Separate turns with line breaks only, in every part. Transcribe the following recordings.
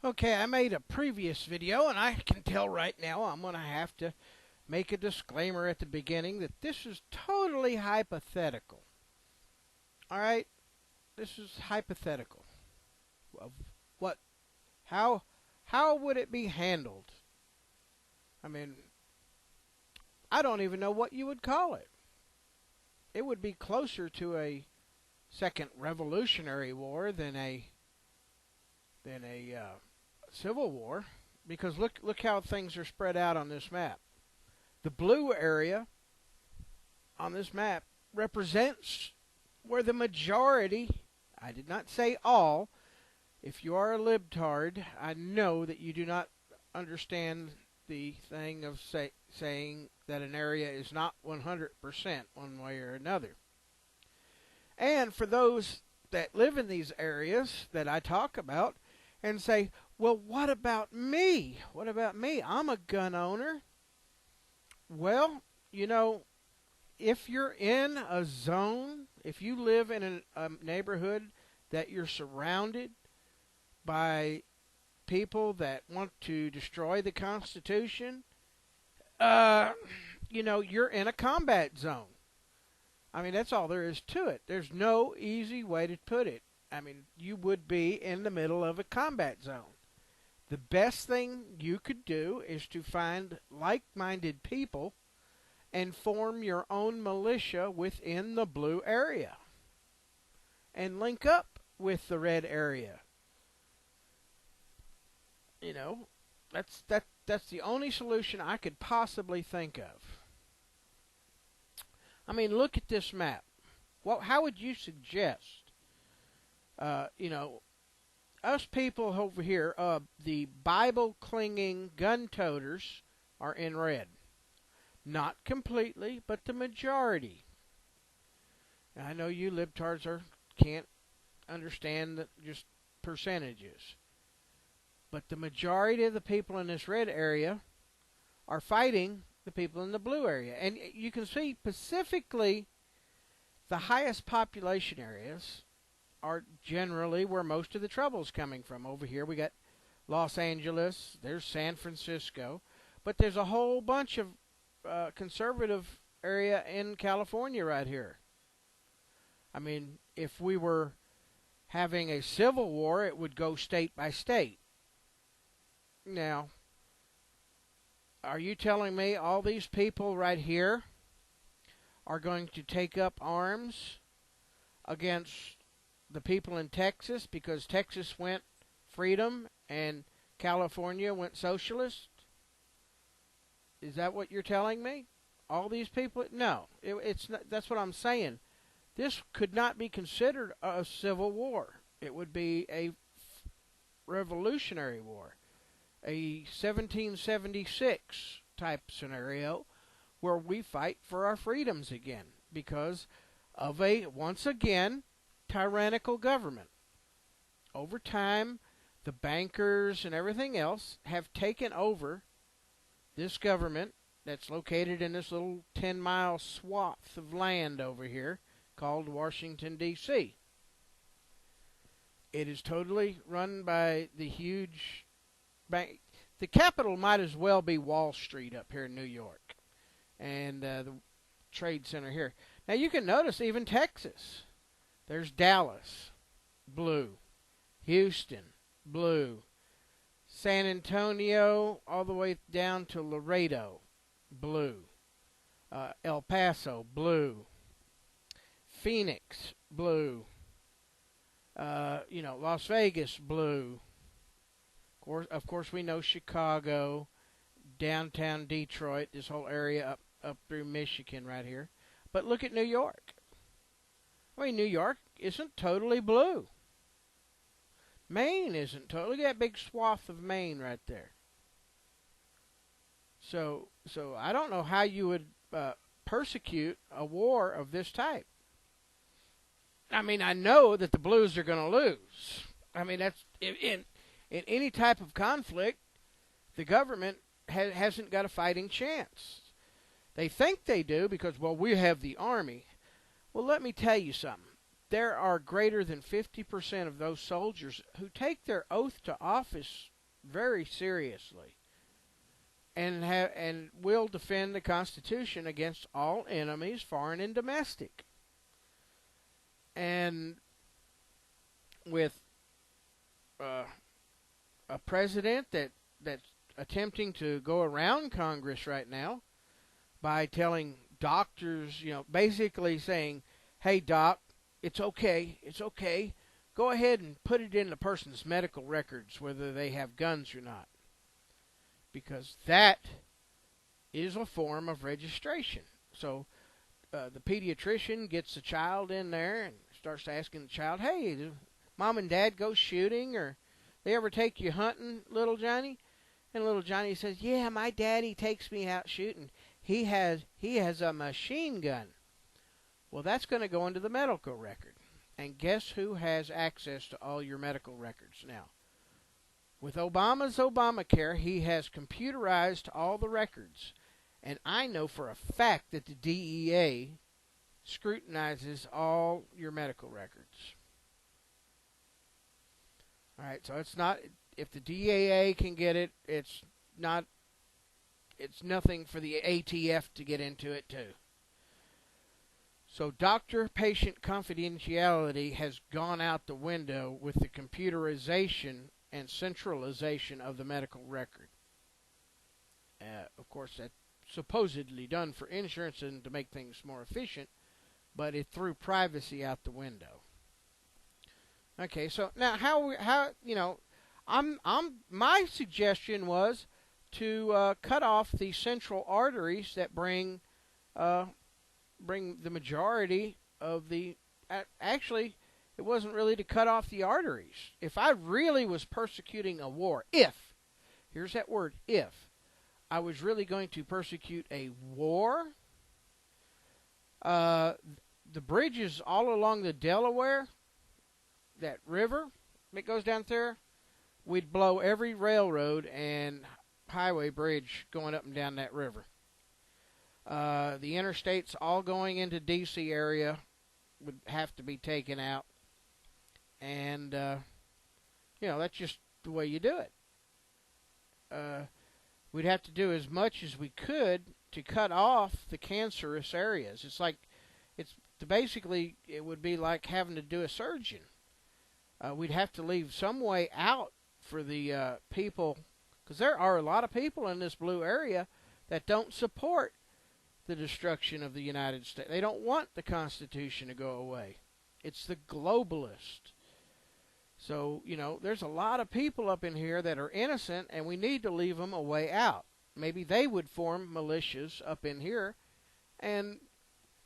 Okay, I made a previous video, and I can tell right now I'm going to have to make a disclaimer at the beginning that this is totally hypothetical. All right? This is hypothetical. Of what how how would it be handled? I mean, I don't even know what you would call it. It would be closer to a second revolutionary war than a civil war, because look how things are spread out on this map. The blue area on this map represents where the majority, I did not say all, if you are a libtard, I know that you do not understand the thing of saying that an area is not 100% one way or another. And for those that live in these areas that I talk about and say, well, what about me? What about me? I'm a gun owner. Well, you know, if you're in a zone, if you live in a neighborhood that you're surrounded by people that want to destroy the Constitution, you're in a combat zone. I mean, that's all there is to it. There's no easy way to put it. I mean, you would be in the middle of a combat zone. The best thing you could do is to find like-minded people and form your own militia within the blue area and link up with the red area. You know, that's the only solution I could possibly think of. I mean, look at this map. How would you suggest, us people over here, the Bible-clinging gun-toters are in red. Not completely, but the majority. Now, I know you libtards can't understand just percentages. But the majority of the people in this red area are fighting the people in the blue area. And you can see specifically the highest population areas are generally where most of the trouble is coming from. Over here we got Los Angeles, there's San Francisco, but there's a whole bunch of conservative area in California right here. I mean, if we were having a civil war, it would go state by state. Now, are you telling me all these people right here are going to take up arms against the people in Texas because Texas went freedom and California went socialist? Is that what you're telling me? All these people? No, it's not. That's what I'm saying. This could not be considered a civil war. It would be a revolutionary war, a 1776 type scenario where we fight for our freedoms again because of a, once again, tyrannical government. Over time, the bankers and everything else have taken over this government that's located in this little 10-mile swath of land over here called Washington, D.C. It is totally run by the huge bank. The capital might as well be Wall Street up here in New York and the Trade Center here. Now you can notice even Texas. There's Dallas, blue. Houston, blue. San Antonio all the way down to Laredo, blue. El Paso, blue. Phoenix, blue. Las Vegas, blue. Of course, we know Chicago, downtown Detroit, this whole area up through Michigan right here. But look at New York. I mean, New York isn't totally blue. Maine isn't totally. Look at that big swath of Maine right there. So I don't know how you would persecute a war of this type. I mean, I know that the blues are going to lose. I mean, that's in any type of conflict, the government hasn't got a fighting chance. They think they do because, well, we have the army. Well, let me tell you something. There are greater than 50% of those soldiers who take their oath to office very seriously, and will defend the Constitution against all enemies, foreign and domestic. And with uh, a president that's attempting to go around Congress right now by telling doctors, basically saying, "Hey, doc, it's okay, it's okay. Go ahead and put it in the person's medical records whether they have guns or not, because that is a form of registration." So the pediatrician gets the child in there and starts asking the child, "Hey, do mom and dad go shooting, or they ever take you hunting, little Johnny?" And little Johnny says, "Yeah, my daddy takes me out shooting. He has a machine gun." Well, that's going to go into the medical record. And guess who has access to all your medical records now? With Obama's Obamacare, he has computerized all the records. And I know for a fact that the DEA scrutinizes all your medical records. All right, so it's not, if the DEA can get it, it's nothing for the ATF to get into it too. So doctor-patient confidentiality has gone out the window with the computerization and centralization of the medical record. Of course, that's supposedly done for insurance and to make things more efficient, but it threw privacy out the window. Okay, so now my suggestion was to cut off the central arteries that bring the majority of the. Actually, it wasn't really to cut off the arteries. If I really was persecuting a war, here's that word, if I was really going to persecute a war, the bridges all along the Delaware, that river that goes down there, we'd blow every railroad and highway bridge going up and down that river. The interstates all going into D.C. area would have to be taken out. And, that's just the way you do it. We'd have to do as much as we could to cut off the cancerous areas. Basically, it would be like having to do a surgeon. We'd have to leave some way out for the people, because there are a lot of people in this blue area that don't support the destruction of the United States. They don't want the Constitution to go away. It's the globalists. So, there's a lot of people up in here that are innocent, and we need to leave them a way out. Maybe they would form militias up in here, and,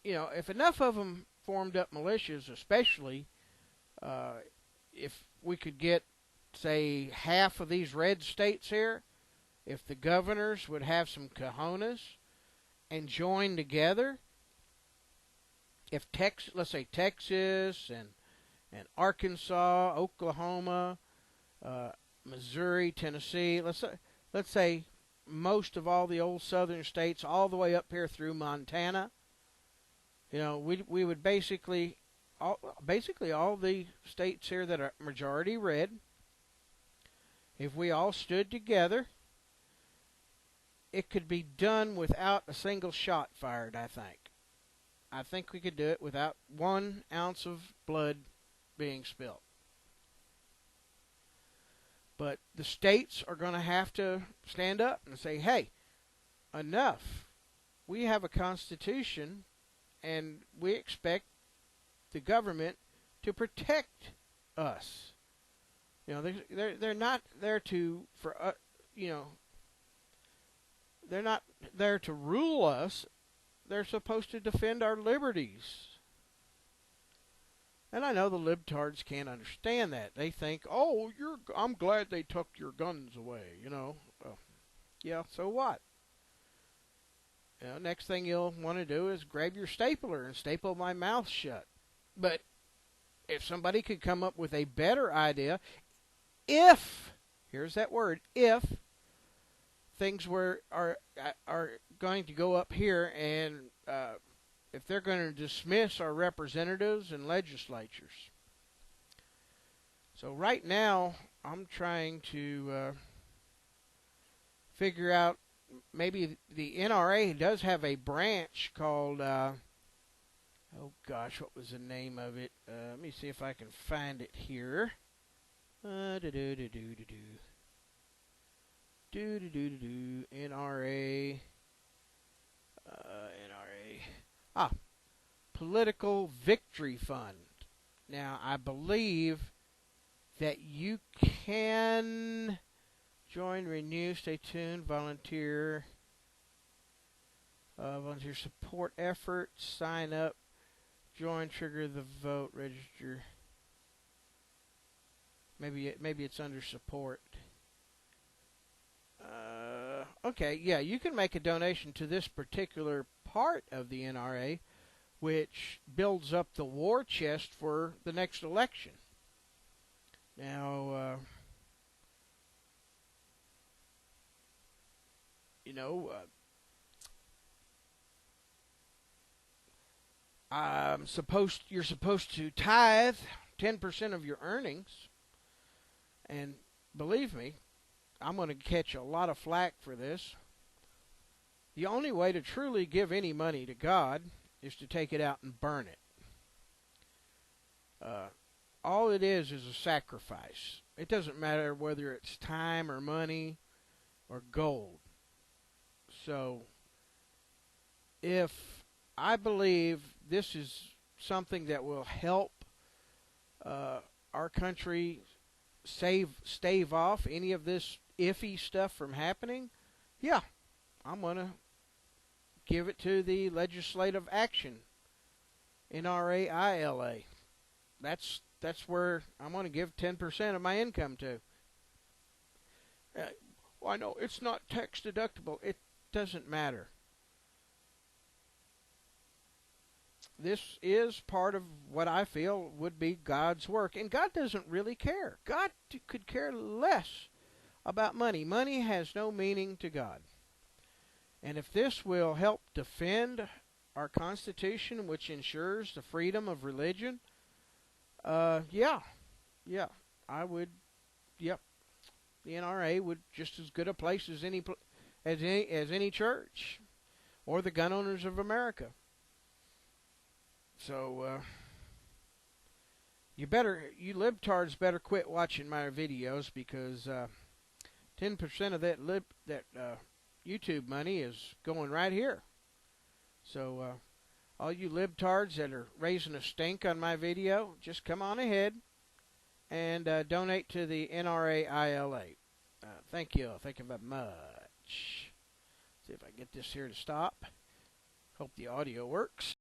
if enough of them formed up militias, especially if we could get, say, half of these red states here, if the governors would have some cojones and join together, if let's say Texas and Arkansas, Oklahoma, Missouri, Tennessee, let's say most of all the old southern states, all the way up here through Montana, we would basically all the states here that are majority red, if we all stood together, it could be done without a single shot fired, I think. I think we could do it without 1 ounce of blood being spilled. But the states are going to have to stand up and say, "Hey, enough. We have a constitution, and we expect the government to protect us." They're not there they're not there to rule us. They're supposed to defend our liberties. And I know the libtards can't understand that. They think, "Oh, I'm glad they took your guns away." Yeah, so what? Next thing you'll want to do is grab your stapler and staple my mouth shut. But if somebody could come up with a better idea, here's that word, if things are going to go up here, and if they're going to dismiss our representatives and legislatures. So right now, I'm trying to figure out maybe the NRA does have a branch called, oh gosh, what was the name of it? Let me see if I can find it here. NRA. NRA. Ah, Political Victory Fund. Now, I believe that you can join, renew, stay tuned, volunteer, volunteer support efforts, sign up, join, trigger the vote, register. Maybe it's under support. Okay, yeah, you can make a donation to this particular part of the NRA, which builds up the war chest for the next election. Now, you're supposed to tithe 10% of your earnings, and believe me, I'm going to catch a lot of flack for this. The only way to truly give any money to God is to take it out and burn it. All it is a sacrifice. It doesn't matter whether it's time or money or gold. So, if I believe this is something that will help our country stave off any of this iffy stuff from happening, yeah, I'm going to give it to the legislative action, NRAILA. That's where I'm going to give 10% of my income to. Well, I know it's not tax deductible. It doesn't matter. This is part of what I feel would be God's work. And God doesn't really care. God could care less about money. Money has no meaning to God. And if this will help defend our Constitution, which ensures the freedom of religion, yeah, I would, yep. The NRA would just as good a place as any church, or the Gun Owners of America. So you libtards better quit watching my videos, because 10% of that YouTube money is going right here. So all you libtards that are raising a stink on my video, just come on ahead and donate to the NRAILA. Thank you very much. See if I can get this here to stop. Hope the audio works.